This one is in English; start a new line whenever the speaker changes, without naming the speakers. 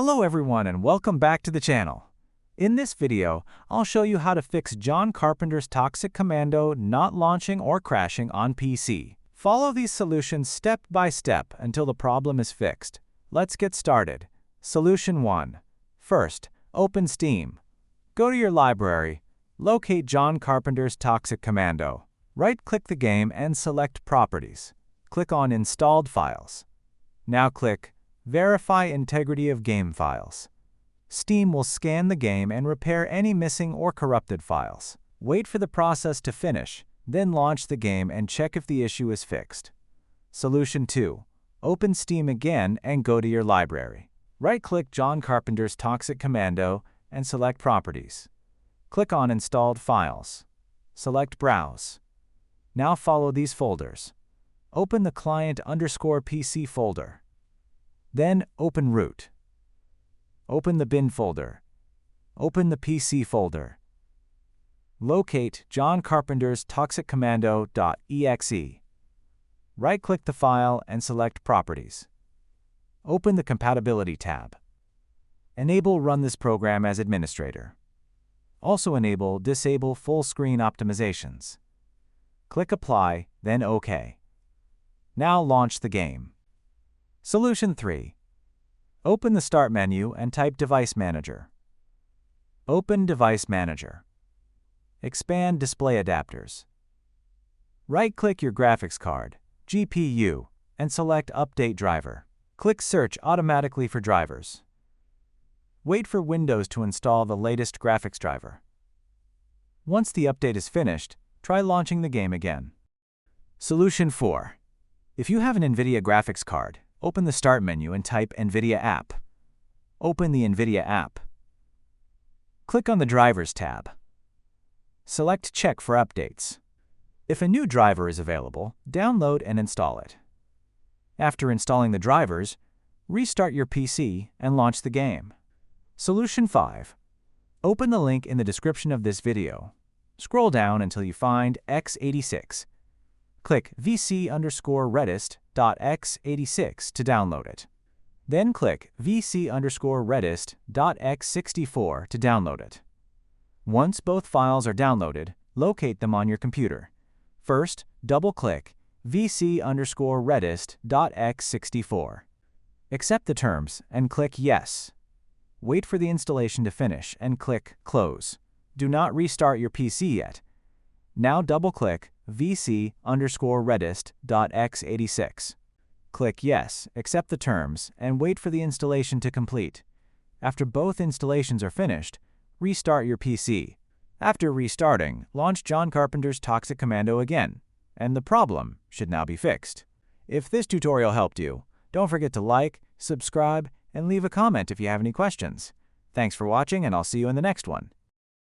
Hello everyone and welcome back to the channel. In this video, I'll show you how to fix John Carpenter's toxic Commando not launching or crashing on PC. Follow these solutions step by step until the problem is fixed. Let's get started. Solution 1. First, open Steam. Go to your library. Locate John Carpenter's toxic Commando. Right-click the game and select Properties. Click on Installed Files. Now click Verify integrity of game files. Steam will scan the game and repair any missing or corrupted files. Wait for the process to finish, then launch the game and check if the issue is fixed. Solution 2. Open Steam again and go to your library. Right-click John Carpenter's Toxic Commando and select Properties. Click on Installed Files. Select Browse. Now follow these folders. Open the client_PC folder. Then open root. Open the bin folder. Open the PC folder. Locate John Carpenter's toxiccommando.exe. Right-click the file and select Properties. Open the Compatibility tab. Enable Run this program as administrator. Also enable Disable Full Screen Optimizations. Click Apply, then OK. Now launch the game. Solution 3. Open the Start menu and type Device Manager. Open Device Manager. Expand Display Adapters. Right-click your graphics card, GPU, and select Update Driver. Click Search automatically for drivers. Wait for Windows to install the latest graphics driver. Once the update is finished, try launching the game again. Solution 4. If you have an NVIDIA graphics card, open the Start menu and type NVIDIA App. Open the NVIDIA app. Click on the Drivers tab. Select Check for updates. If a new driver is available, download and install it. After installing the drivers, restart your PC and launch the game. Solution 5. Open the link in the description of this video. Scroll down until you find x86. Click vc_redist.x86 to download it. Then click vc_redist.x64 to download it. Once both files are downloaded, locate them on your computer. First, double-click vc_redist.x64. Accept the terms and click Yes. Wait for the installation to finish and click Close. Do not restart your PC yet. Now double-click vc_redist.x86. Click Yes, accept the terms, and wait for the installation to complete. After both installations are finished, restart your PC. After restarting, launch John Carpenter's Toxic Commando again, and the problem should now be fixed. If this tutorial helped you, don't forget to like, subscribe, and leave a comment if you have any questions. Thanks for watching, and I'll see you in the next one.